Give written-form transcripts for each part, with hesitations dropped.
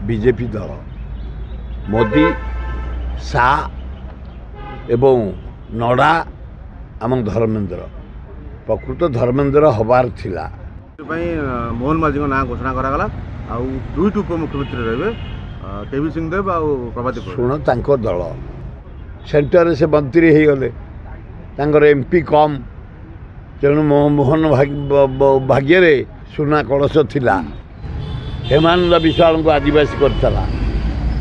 BJP दल मोदी शाह एवं नडा आम धर्मेन्द्र प्रकृत धर्मेन्द्र हबार थिला मोहन माझी ना घोषणा करागला आउ दुईट उपमुख्यमंत्री रहे केवी सिंहदेव आ प्रभाती शुण तांको दल सेंटर से मंत्री हो गले तांकर एमपी कम तेणु मोहन भाग्य सुना कलश थिला हेमानंद विश्वाल को आदिवासी करता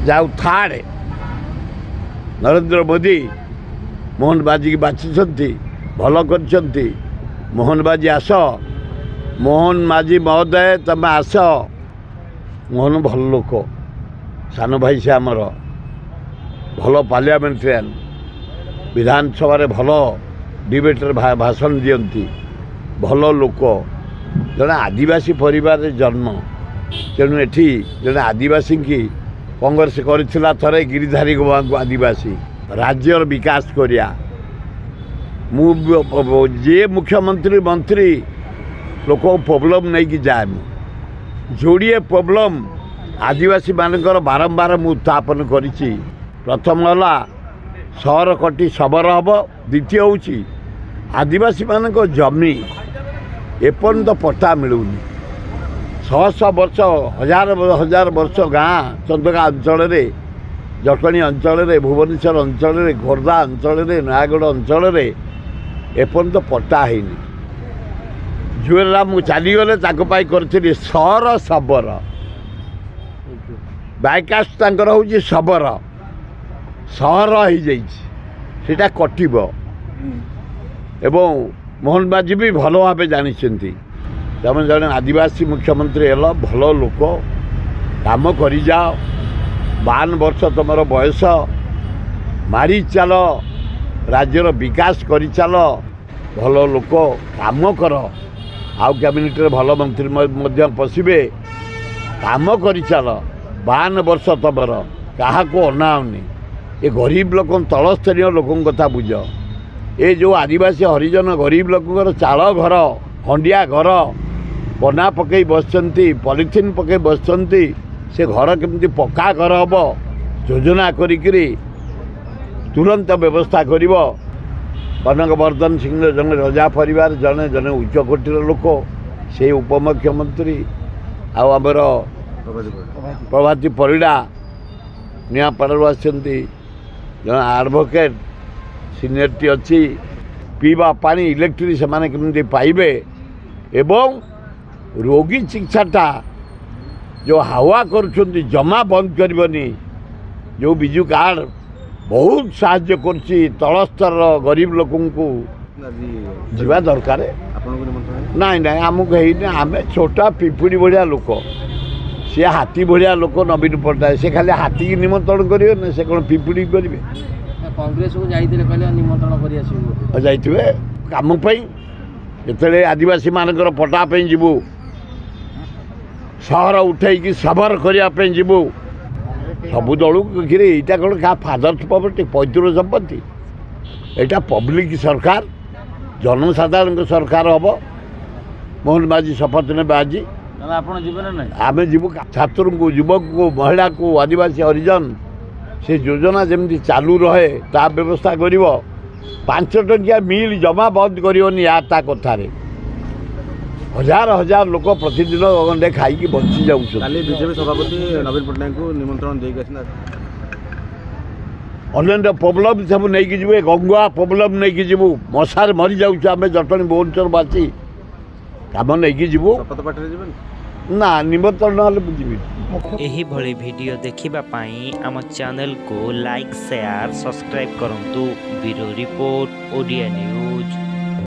जाऊ थार्ड नरेंद्र मोदी मोहन बाजी की बाछी भल कर मोहन बाजी आस मोहन माझी महोदय तमें आस मोहन भल लोक सान भाई से आमर भल पार्लियामेंटेरियन विधानसभा भल डिबेटर भाषण दियंती भल लोक जड़े आदिवासी परिवार जन्म तेणु एठी जड़े आदिवासी की कांग्रेस करथिला थरे गिरिधारी गोवा को आदिवासी राज्यर विकास करिया जे मुख्यमंत्री मंत्री लोक प्रॉब्लम नहीं कि जाए जोड़िए प्रॉब्लम आदिवासी मानकर बारंबार मु उत्थापन करिछि प्रथम हला सहर कटी सबर हम द्वितीय हूँ आदिवासी मानक जमी एपर्यंत पट्टा मिलूनी शह शह वर्ष हजार हजार वर्ष गाँ चंदका अंचल जटणी अंचल भुवनेश्वर अंचल खोर्धा अंचल नयागढ़ अंचल एपर्यंत पट्टा है जुएलराम चलीगले करी सहर शबर बायकास्ट हूँ शबर सहर हो जाटा कटब एवं मोहन बाजी भी भल भाव जानी तमें जड़े आदिवासी मुख्यमंत्री हेल भल लोक काम कर जाओ 52 वर्ष तुम बयस मारी चल राज्यर विकास कर चल भल लोक काम कर आउ कैबिनेट भल मंत्री पशिबे काम कर चल 52 वर्ष तुम क्या अनावनी ये गरीब लोक तल स्तरीय लोक कथा बुझ ये जो आदिवासी हरिजन गरीब लोक चाल घर खंडिया घर बना पकई बसचंती पॉलिथिन पकई बसचंती से घर केमती पक्का घर हम योजना करी तुरंत व्यवस्था कर कनकवर्धन सिंह जन रजा परिवार जने जने उच्चकोटीर लोक से उपमुख्यमंत्री आमर प्रभाती परिड़ा नियापड़ू आसती जन एडवोकेट सीनियरिटी अच्छी पीवा पानी इलेक्ट्रिक से केमती पाइबे एवं रोगी चिकित्साटा जो हावा करुँच जमा बंद करनी जो बिजु कार्ड बहुत साहाय्य करछि तल स्तर गरीब लोक जीवा दरकार नाई ना आमको आम छोटा पिपुड़ी भाया लोक सी हाथी भाया लोक नवीन पट्टनायक से खाली हाथी की निमंत्रण करेंगे ना से कौन पिपुड़ी करेंगे कांग्रेस को जाइए निमंत्रण कर कम जो आदिवासी मानकर पटापी जीवु सहर उठे सबर करने जीवु सबू दल यहाँ कौन क्या फादर्स प्रॉपर्टी पैतृक संपत्ति यहाँ पब्लिक सरकार जनसाधारण सरकार हम मोहन बाजी शपथ ने आज आम जीव छात्र को युवक को महिला को आदिवासी हरिजन से योजना जमी चालू रहे ता व्यवस्था कर 5 टंकिया मिल जमा बंद करनी या कथार हजार हजार लोक प्रतिदिन गंडे खाई बंची बीजेपी सभापति नवीन पट्टनायक को निमंत्रण अन्य प्रोब्लेम सब नहीं जी गंगुआ प्रोब्लेम नहीं जीवु मशार मरी जाऊँ आम जटणी भुवनेश्वरवासी कम नहीं जीवु ना निमंत्रण ना बुझी एही भली वीडियो देखिबा पाई आम चैनल को लाइक शेयर सब्सक्राइब करंतु ब्यूरो रिपोर्ट ओडिया न्यूज।